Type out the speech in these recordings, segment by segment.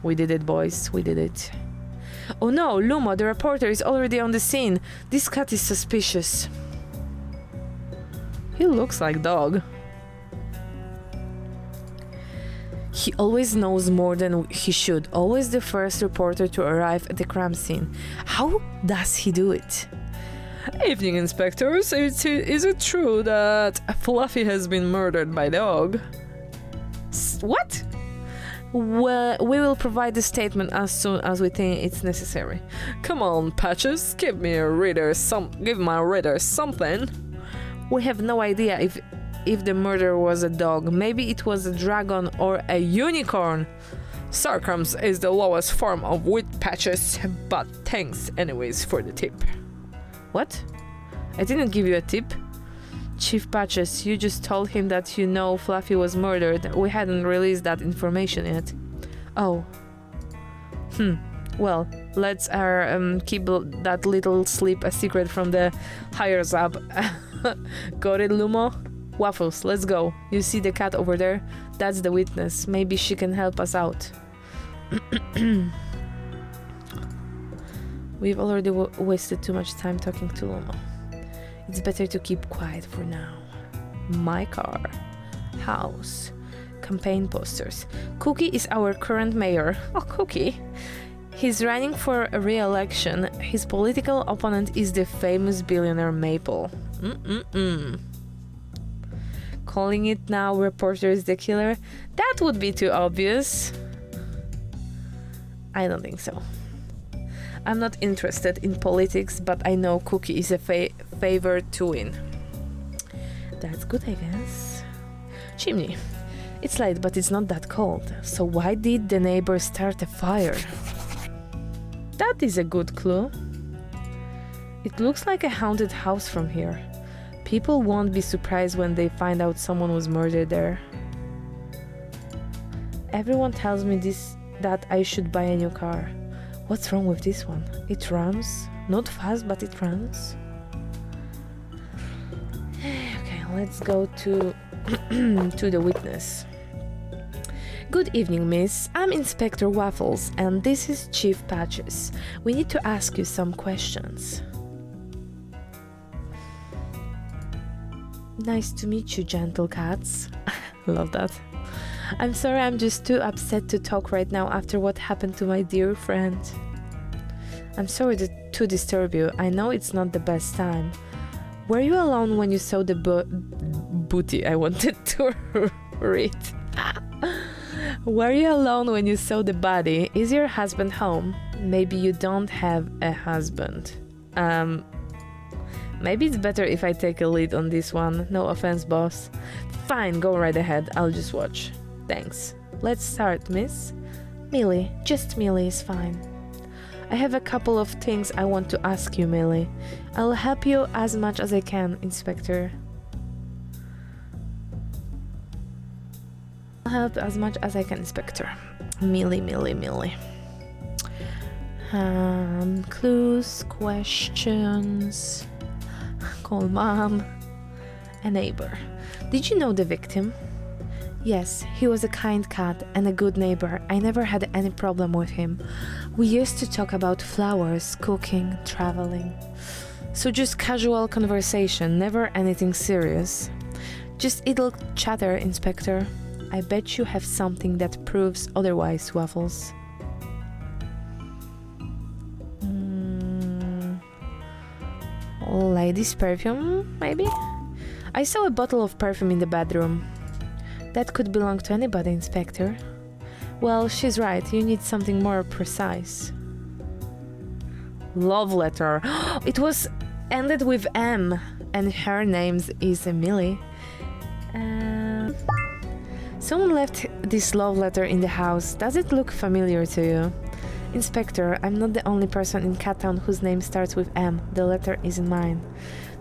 We did it, boys. We did it. Oh no, Luma, the reporter, is already on the scene. This cat is suspicious. He looks like dog. He always knows more than he should. Always the first reporter to arrive at the crime scene. How does he do it? Evening, inspectors. Is it true that Fluffy has been murdered by dog? What? Well, we will provide the statement as soon as we think it's necessary. Come on, Patches, give my reader something. We have no idea if the murderer was a dog. Maybe it was a dragon or a unicorn. Sarcasm is the lowest form of wit, Patches, but thanks anyways for the tip. What? I didn't give you a tip. Chief Patches, you just told him that you know Fluffy was murdered. We hadn't released that information yet. Oh. Well, let's keep that little slip a secret from the higher up. Got it, Lumo? Waffles, let's go. You see the cat over there? That's the witness. Maybe she can help us out. We've already wasted too much time talking to Lumo. It's better to keep quiet for now. My car. House. Campaign posters. Cookie is our current mayor. Oh, Cookie. He's running for a re-election. His political opponent is the famous billionaire Maple. Calling it now reporter is the killer? That would be too obvious. I don't think so. I'm not interested in politics, but I know Cookie is a favorite to win. That's good, I guess. Chimney. It's late, but it's not that cold. So why did the neighbor start a fire? That is a good clue. It looks like a haunted house from here. People won't be surprised when they find out someone was murdered there. Everyone tells me that I should buy a new car. What's wrong with this one? It runs. Not fast, but it runs. Okay, let's go to to the witness. Good evening, miss. I'm Inspector Waffles, and this is Chief Patches. We need to ask you some questions. Nice to meet you, gentle cats. Love that. I'm sorry, I'm just too upset to talk right now after what happened to my dear friend. I'm sorry to disturb you. I know it's not the best time. Were you alone when you saw the booty? I wanted to read. Were you alone when you saw the body? Is your husband home? Maybe you don't have a husband. Maybe it's better if I take a lead on this one. No offense, boss. Fine, go right ahead. I'll just watch. Thanks. Let's start, miss. Millie. Just Millie is fine. I have a couple of things I want to ask you, Millie. I'll help you as much as I can, Inspector. I'll help as much as I can, Inspector. Millie. Clues, questions. Call mom. A neighbor. Did you know the victim? Yes, he was a kind cat and a good neighbor. I never had any problem with him. We used to talk about flowers, cooking, traveling. So just casual conversation, never anything serious. Just idle chatter, Inspector. I bet you have something that proves otherwise, Waffles. Ladies' perfume, maybe? I saw a bottle of perfume in the bedroom. That could belong to anybody, Inspector. Well, she's right. You need something more precise. Love letter. It was ended with M, and her name is Millie. Someone left this love letter in the house. Does it look familiar to you? Inspector, I'm not the only person in Cattown whose name starts with M. The letter isn't mine.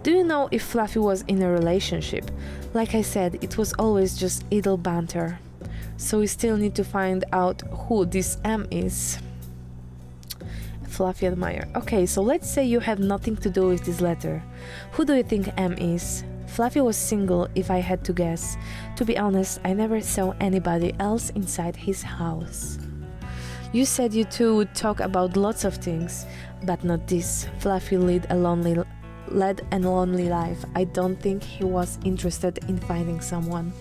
Do you know if Fluffy was in a relationship? Like I said, it was always just idle banter. So we still need to find out who this M is. Fluffy admirer. Okay, so let's say you have nothing to do with this letter. Who do you think M is? Fluffy was single, if I had to guess. To be honest, I never saw anybody else inside his house. You said you two would talk about lots of things, but not this. Fluffy led a lonely life. I don't think he was interested in finding someone.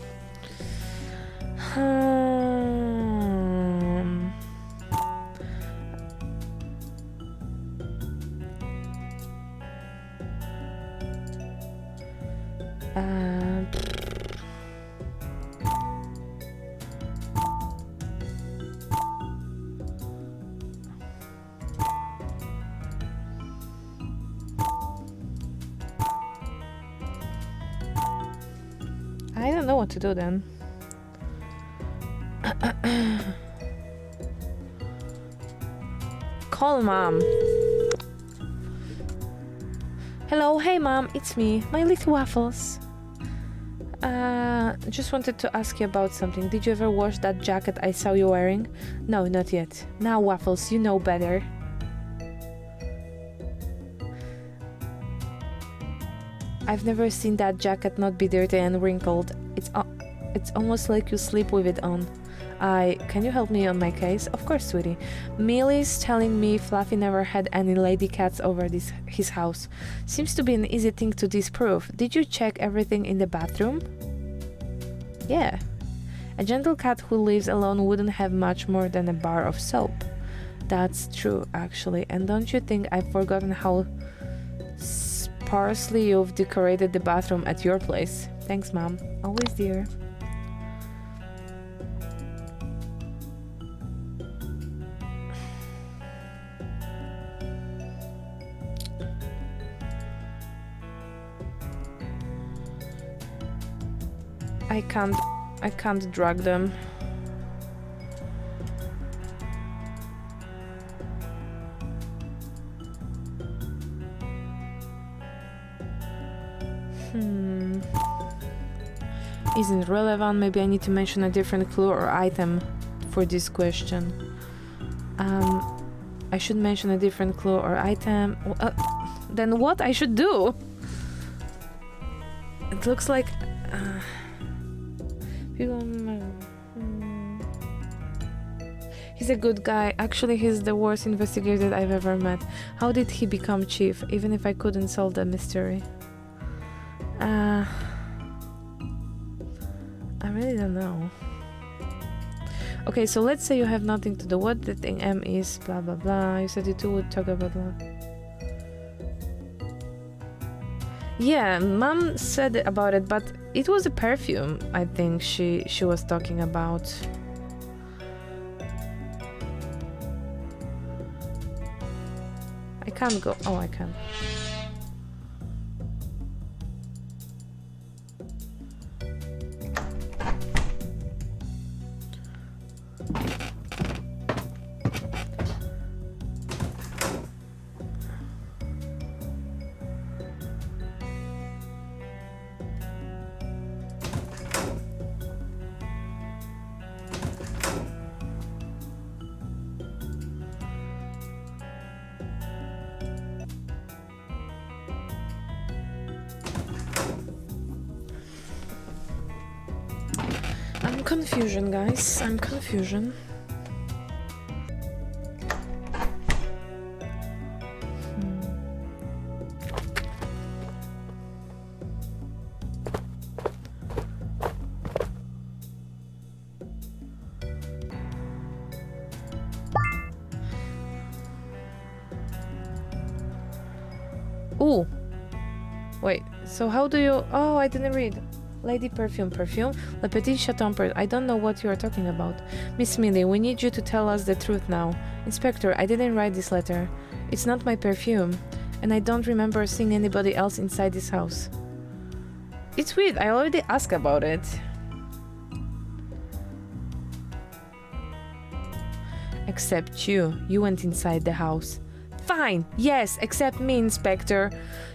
I don't know what to do then. Call mom. Hello, hey mom, it's me, my little Waffles. Just wanted to ask you about something. Did you ever wash that jacket I saw you wearing? No, not yet. Now, Waffles, you know better. I've never seen that jacket not be dirty and wrinkled. It's almost like you sleep with it on. Can you help me on my case? Of course, sweetie. Millie's telling me Fluffy never had any lady cats over his house. Seems to be an easy thing to disprove. Did you check everything in the bathroom? Yeah. A gentle cat who lives alone wouldn't have much more than a bar of soap. That's true, actually. And don't you think I've forgotten how sparsely you've decorated the bathroom at your place? Thanks, Mom. Always, dear. I can't drag them. Isn't relevant. Maybe I need to mention a different clue or item for this question. I should mention a different clue or item. Then what I should do? It looks like he's a good guy. Actually, he's the worst investigator I've ever met. How did he become chief, even if I couldn't solve the mystery? I really don't know. Okay, so let's say you have nothing to do. What the thing M is, blah blah blah. You said you two would talk about that. Yeah, Mom said about it, but it was a perfume, I think she was talking about. I can't go. Oh, I can. Confusion, guys. I'm confusion. Ooh. Wait, so how do you... Oh, I didn't read. Lady perfume, Le Petit Chaton I don't know what you are talking about. Miss Millie, we need you to tell us the truth now. Inspector, I didn't write this letter. It's not my perfume. And I don't remember seeing anybody else inside this house. It's weird, I already asked about it. Except you. You went inside the house. Fine, yes, except me, Inspector.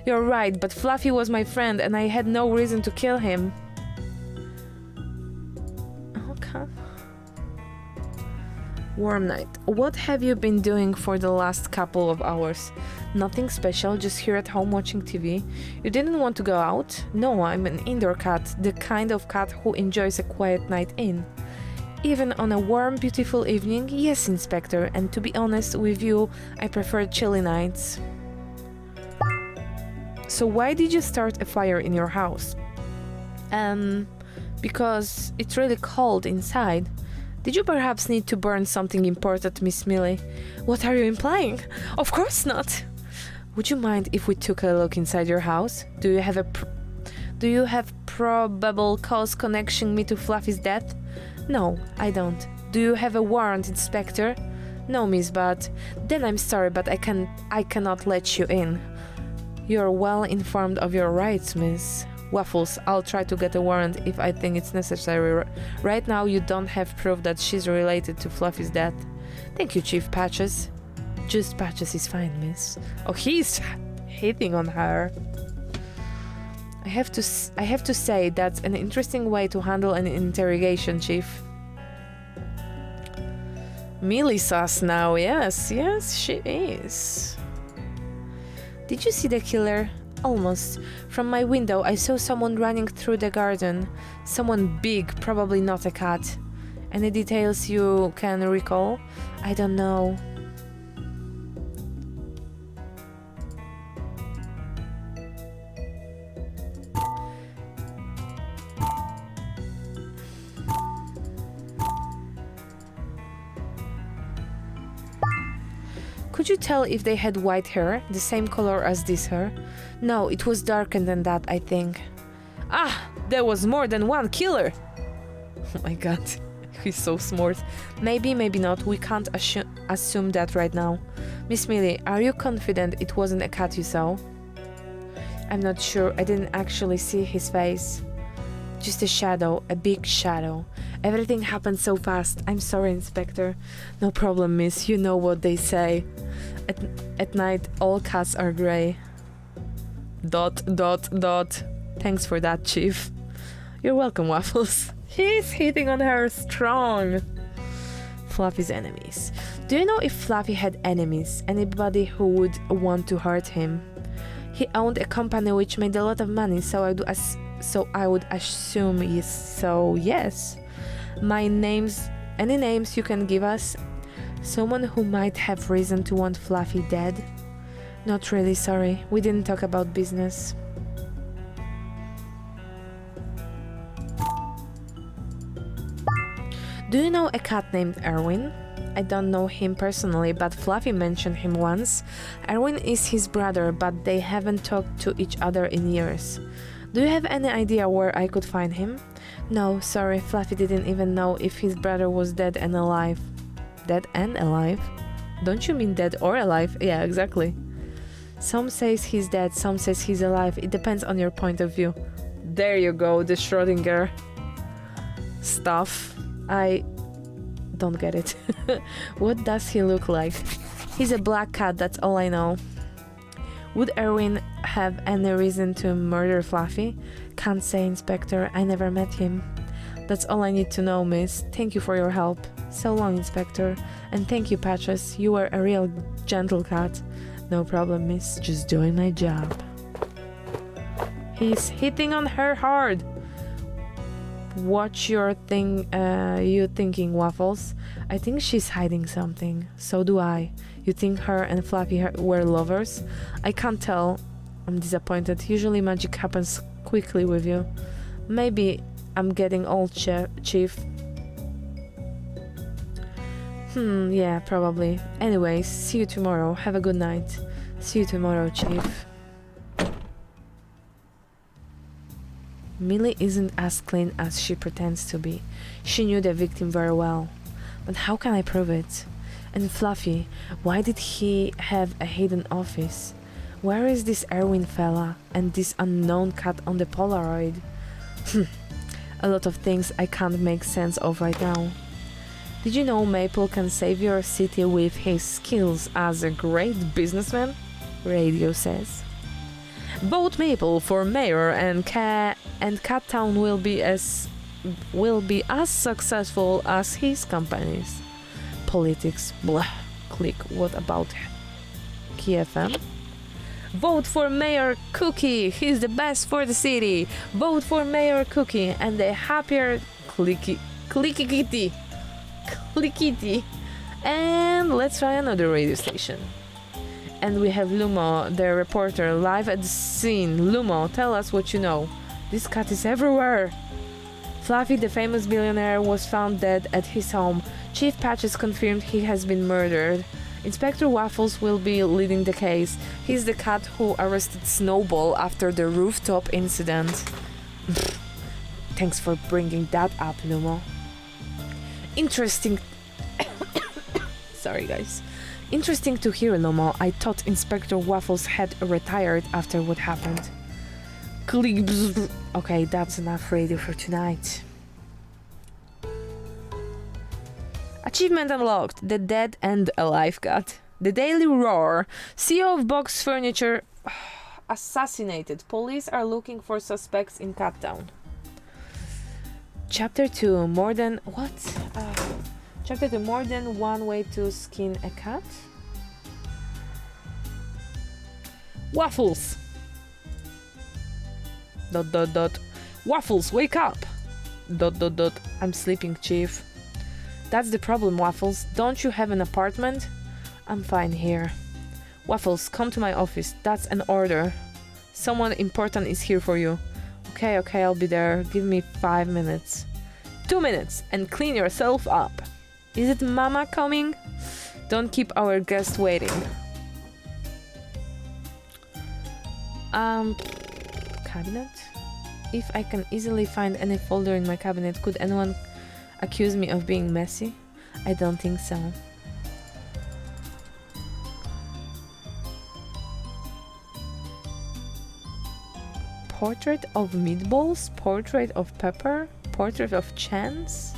You're right, but Fluffy was my friend and I had no reason to kill him. Okay. Warm night. What have you been doing for the last couple of hours? Nothing special, just here at home watching TV. You didn't want to go out? No, I'm an indoor cat, the kind of cat who enjoys a quiet night in. Even on a warm, beautiful evening? Yes, Inspector, and to be honest with you, I prefer chilly nights. So why did you start a fire in your house? Because it's really cold inside. Did you perhaps need to burn something important, Miss Millie? What are you implying? Of course not! Would you mind if we took a look inside your house? Do you have probable cause connecting me to Fluffy's death? No, I don't. Do you have a warrant, Inspector? No, miss, but... Then I'm sorry, but I cannot let you in. You're well informed of your rights, miss. Waffles, I'll try to get a warrant if I think it's necessary. Right now, you don't have proof that she's related to Fluffy's death. Thank you, Chief Patches. Just Patches is fine, miss. Oh, he's hitting on her. I have to say that's an interesting way to handle an interrogation, Chief. Millie sus now, yes, she is. Did you see the killer? Almost. From my window, I saw someone running through the garden. Someone big, probably not a cat. Any details you can recall? I don't know. Could you tell if they had white hair, the same color as this hair? No, it was darker than that, I think. Ah, there was more than one killer! Oh my god, he's so smart. Maybe, maybe not, we can't assume that right now. Miss Millie, are you confident it wasn't a cat you saw? I'm not sure, I didn't actually see his face. Just a shadow, a big shadow. Everything happened so fast. I'm sorry, Inspector. No problem, miss, you know what they say. At night, all cats are grey. ... Thanks for that, Chief. You're welcome, Waffles. He's hitting on her strong. Fluffy's enemies. Do you know if Fluffy had enemies? Anybody who would want to hurt him? He owned a company which made a lot of money, so I would assume yes. So yes. Any names you can give us? Someone who might have reason to want Fluffy dead? Not really, sorry. We didn't talk about business. Do you know a cat named Erwin? I don't know him personally, but Fluffy mentioned him once. Erwin is his brother, but they haven't talked to each other in years. Do you have any idea where I could find him? No, sorry, Fluffy didn't even know if his brother was dead and alive. Dead and alive? Don't you mean dead or alive? Yeah, exactly. Some says he's dead, some says he's alive. It depends on your point of view. There you go, the Schrödinger stuff. I don't get it. What does he look like? He's a black cat, that's all I know. Would Erwin have any reason to murder Fluffy? Can't say, Inspector. I never met him. That's all I need to know, miss. Thank you for your help. So long, Inspector. And thank you, Patches. You were a real gentle cat. No problem, miss. Just doing my job. He's hitting on her hard. Watch your you thinking, Waffles. I think she's hiding something. So do I. You think her and Fluffy were lovers? I can't tell. I'm disappointed. Usually magic happens quickly with you. Maybe I'm getting old, Chief. Yeah, probably. Anyways, see you tomorrow. Have a good night. See you tomorrow, Chief. Millie isn't as clean as she pretends to be. She knew the victim very well. But how can I prove it? And Fluffy, why did he have a hidden office? Where is this Erwin fella and this unknown cat on the Polaroid? A lot of things I can't make sense of right now. Did you know Maple can save your city with his skills as a great businessman? Radio says. Vote Maple for mayor and Cat Town will be as successful as his companies. Politics, blah. Click. What about KFM? Vote for Mayor Cookie. He's the best for the city. Vote for Mayor Cookie and the happier clicky kitty. Clickety. And let's try another radio station. And we have Lumo, the reporter, live at the scene. Lumo, tell us what you know. This cat is everywhere. Fluffy, the famous billionaire, was found dead at his home. Chief Patches confirmed he has been murdered. Inspector Waffles will be leading the case. He's the cat who arrested Snowball after the rooftop incident. Thanks for bringing that up, Lumo. Interesting. Sorry, guys. Interesting to hear, Lumo. I thought Inspector Waffles had retired after what happened. Click. Okay, that's enough radio for tonight. Achievement unlocked. The Dead and Alive Cat. The Daily Roar. CEO of Box Furniture assassinated. Police are looking for suspects in Cat Town. Chapter 2. More than... What? Chapter 2. More than one way to skin a cat. Waffles. ... Waffles, wake up! ... I'm sleeping, Chief. That's the problem, Waffles. Don't you have an apartment? I'm fine here. Waffles, come to my office. That's an order. Someone important is here for you. Okay, I'll be there. Give me 5 minutes. 2 minutes, and clean yourself up. Is it Mama coming? Don't keep our guest waiting. Cabinet? If I can easily find any folder in my cabinet, could anyone accuse me of being messy? I don't think so. Portrait of Meatballs? Portrait of Pepper? Portrait of Chance?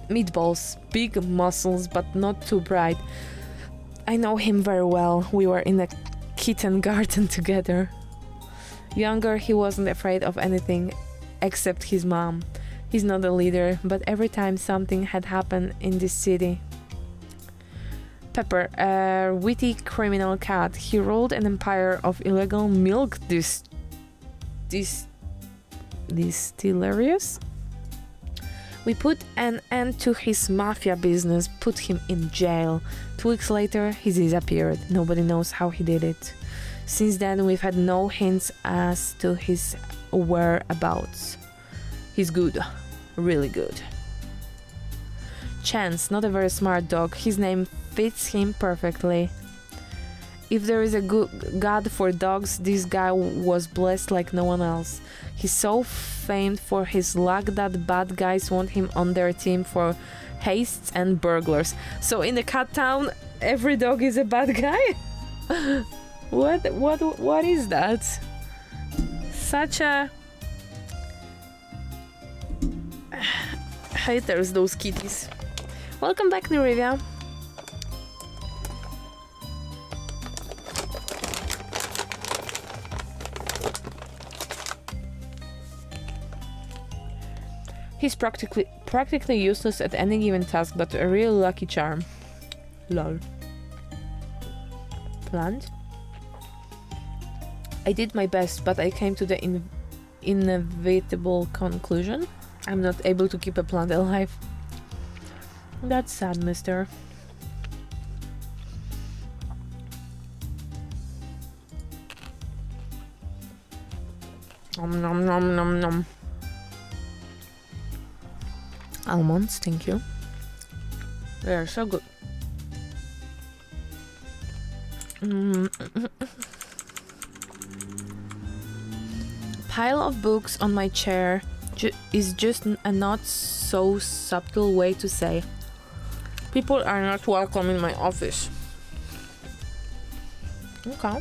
Meatballs. Big muscles, but not too bright. I know him very well. We were in a kitten garden together. Younger, he wasn't afraid of anything except his mom. He's not a leader, but every time something had happened in this city. Pepper, a witty criminal cat. He ruled an empire of illegal milk distilleries. We put an end to his mafia business, put him in jail. 2 weeks later, he disappeared. Nobody knows how he did it. Since then, we've had no hints as to his whereabouts. He's good. Really good. Chance, not a very smart dog. His name fits him perfectly. If there is a good god for dogs, this guy was blessed like no one else. He's so famed for his luck that bad guys want him on their team for heists and burglars. So in the cat town, every dog is a bad guy? What is that? Such a... haters, those kitties. Welcome back, Nerivia. He's practically useless at any given task, but a real lucky charm. Lol. Plant? I did my best, but I came to the inevitable conclusion. I'm not able to keep a plant alive. That's sad, mister. Nom nom nom nom nom. Almonds, thank you. They are so good. Pile of books on my chair is just a not so subtle way to say people are not welcome in my office. Okay.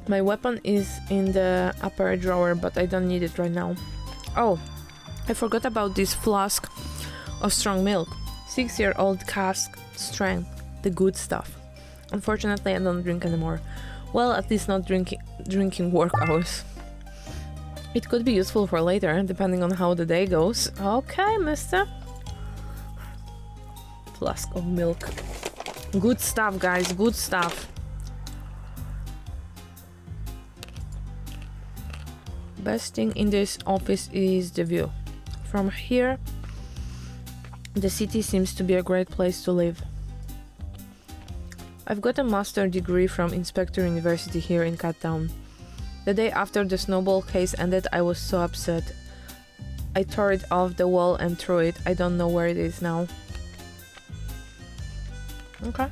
My weapon is in the upper drawer, but I don't need it right now. Oh, I forgot about this flask of strong milk. 6-year-old cask strength. the good stuff. Unfortunately, I don't drink anymore. Well, at least not drinking work hours. It could be useful for later, depending on how the day goes. Okay, mister. Flask of milk. Good stuff, guys, good stuff. Best thing in this office is the view. From here, the city seems to be a great place to live. I've got a master's degree from Inspector University here in CATNEL. The day after the snowball case ended, I was so upset. I tore it off the wall and threw it. I don't know where it is now. Okay.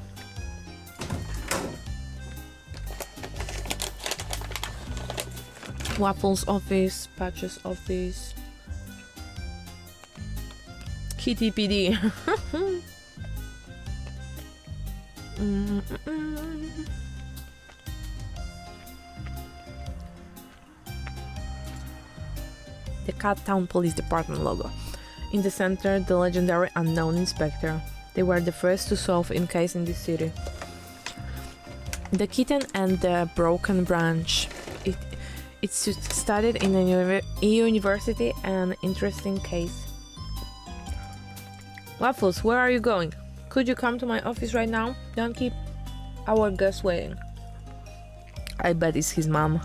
Waffles office, Patches office. CTPD. The CATNEL Police Department logo. In the center, the legendary unknown inspector. They were the first to solve a case in this city. The kitten and the broken branch. It's studied in a university, an interesting case. Waffles, where are you going? Could you come to my office right now? Don't keep our guest waiting. I bet it's his mom.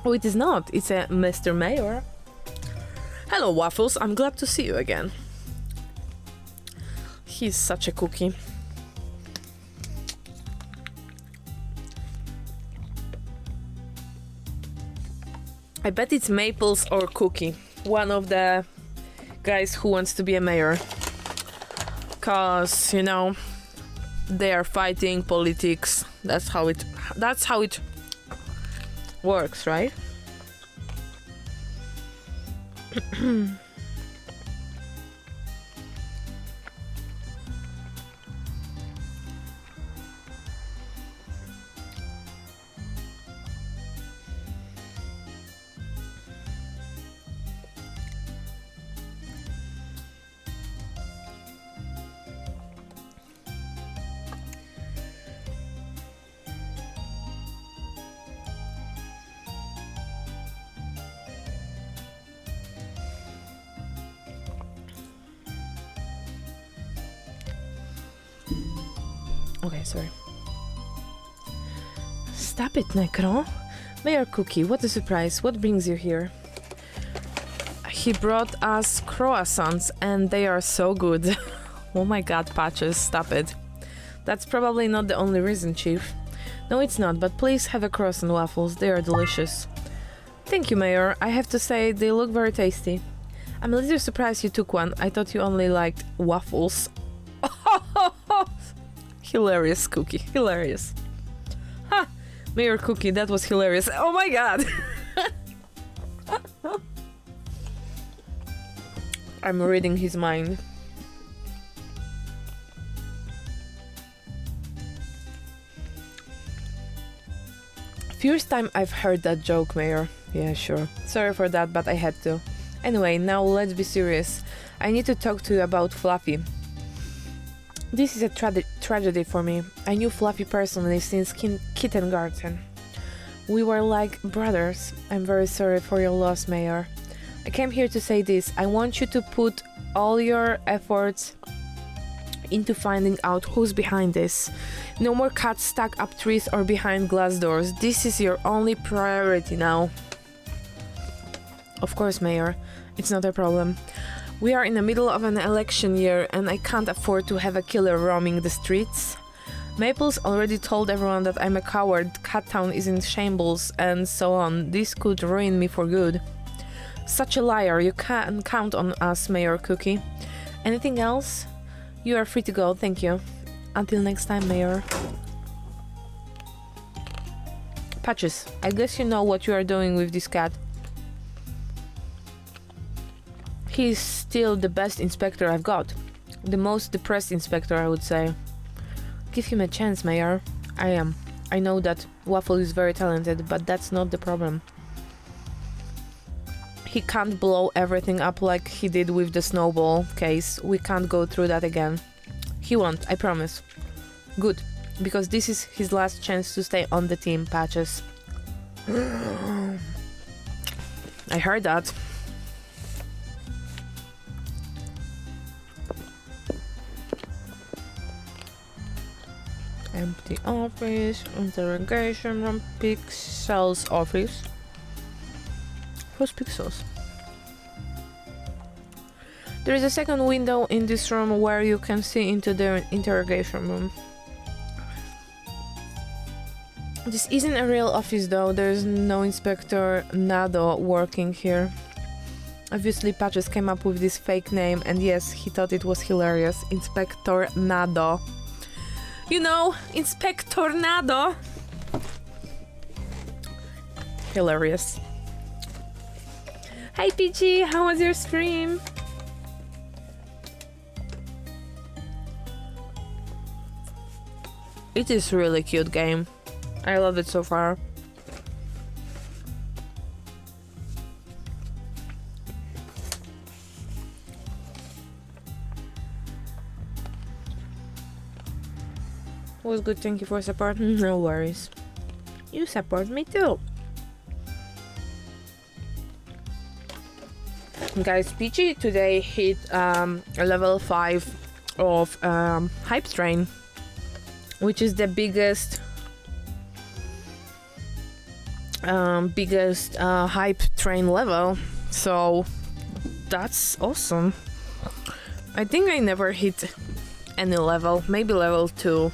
Oh, it is not. It's a Mr. Mayor. Hello, Waffles. I'm glad to see you again. He's such a cookie. I bet it's Maples or Cookie, one of the guys who wants to be a mayor. Cause, you know, they are fighting politics. That's how it works, right? Okay, sorry. Stop it, Necro. Mayor Cookie, what a surprise. What brings you here? He brought us croissants and they are so good. Oh my god, Patches, stop it. That's probably not the only reason, Chief. No, it's not, but please have a croissant, Waffles. They are delicious. Thank you, Mayor. I have to say, they look very tasty. I'm a little surprised you took one. I thought you only liked waffles. Hilarious, Cookie. Hilarious. Ha! Mayor Cookie, that was hilarious. Oh my god! I'm reading his mind. First time I've heard that joke, Mayor. Yeah, sure. Sorry for that, but I had to. Anyway, now let's be serious. I need to talk to you about Fluffy. This is a tragedy for me. I knew Fluffy personally since kindergarten. We were like brothers. I'm very sorry for your loss, Mayor. I came here to say this. I want you to put all your efforts into finding out who's behind this. No more cats stuck up trees or behind glass doors. This is your only priority now. Of course, Mayor. It's not a problem. We are in the middle of an election year and I can't afford to have a killer roaming the streets. Maples already told everyone that I'm a coward, Cattown is in shambles, and so on. This could ruin me for good. Such a liar, you can count on us, Mayor Cookie. Anything else? You are free to go, thank you. Until next time, Mayor. Patches, I guess you know what you are doing with this cat. He's still the best inspector I've got. The most depressed inspector, I would say. Give him a chance, Mayor. I am. I know that Waffle is very talented, but that's not the problem. He can't blow everything up like he did with the snowball case. We can't go through that again. He won't, I promise. Good, because this is his last chance to stay on the team, Patches. I heard that. Empty office, interrogation room, Pixel's office. Who's Pixels? There is a second window in this room where you can see into the interrogation room. This isn't a real office though, there's no Inspector Nado working here. Obviously Patches came up with this fake name, and yes, he thought it was hilarious. Inspector Nado. You know, Inspector Nado. Hilarious. Hi Peachy, how was your stream? It is really cute game. I love it so far. Was good, thank you for support. No worries. You support me too. Guys, Peachy today hit a level 5 of Hype Train, which is the biggest Hype Train level. So that's awesome. I think I never hit any level, maybe level 2.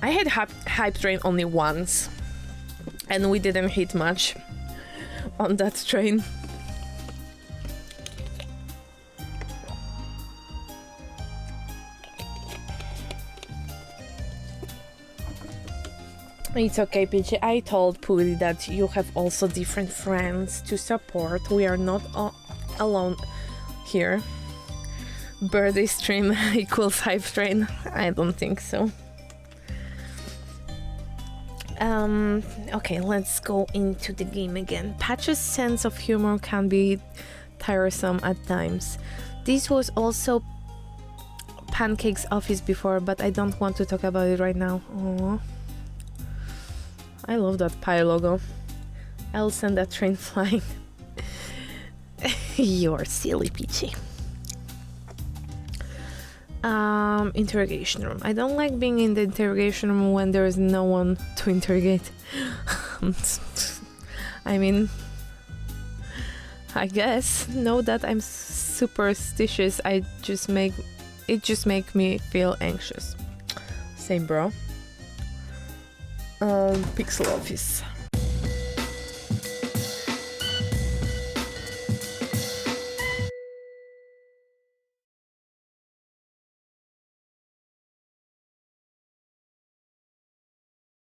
I had Hype Train only once, and we didn't hit much on that train. It's okay, Peachy. I told Pooty that you have also different friends to support. We are not alone here. Birthday stream equals Hype Train? I don't think so. Okay, let's go into the game again. Patch's sense of humor can be tiresome at times. This was also Pancake's office before, but I don't want to talk about it right now. Aww. I love that pie logo. I'll send that train flying. You're silly, Peachy. Interrogation room. I don't like being in the interrogation room when there is no one to interrogate. I mean, I guess. Know that I'm superstitious. It just make me feel anxious. Same, bro. Pixel office.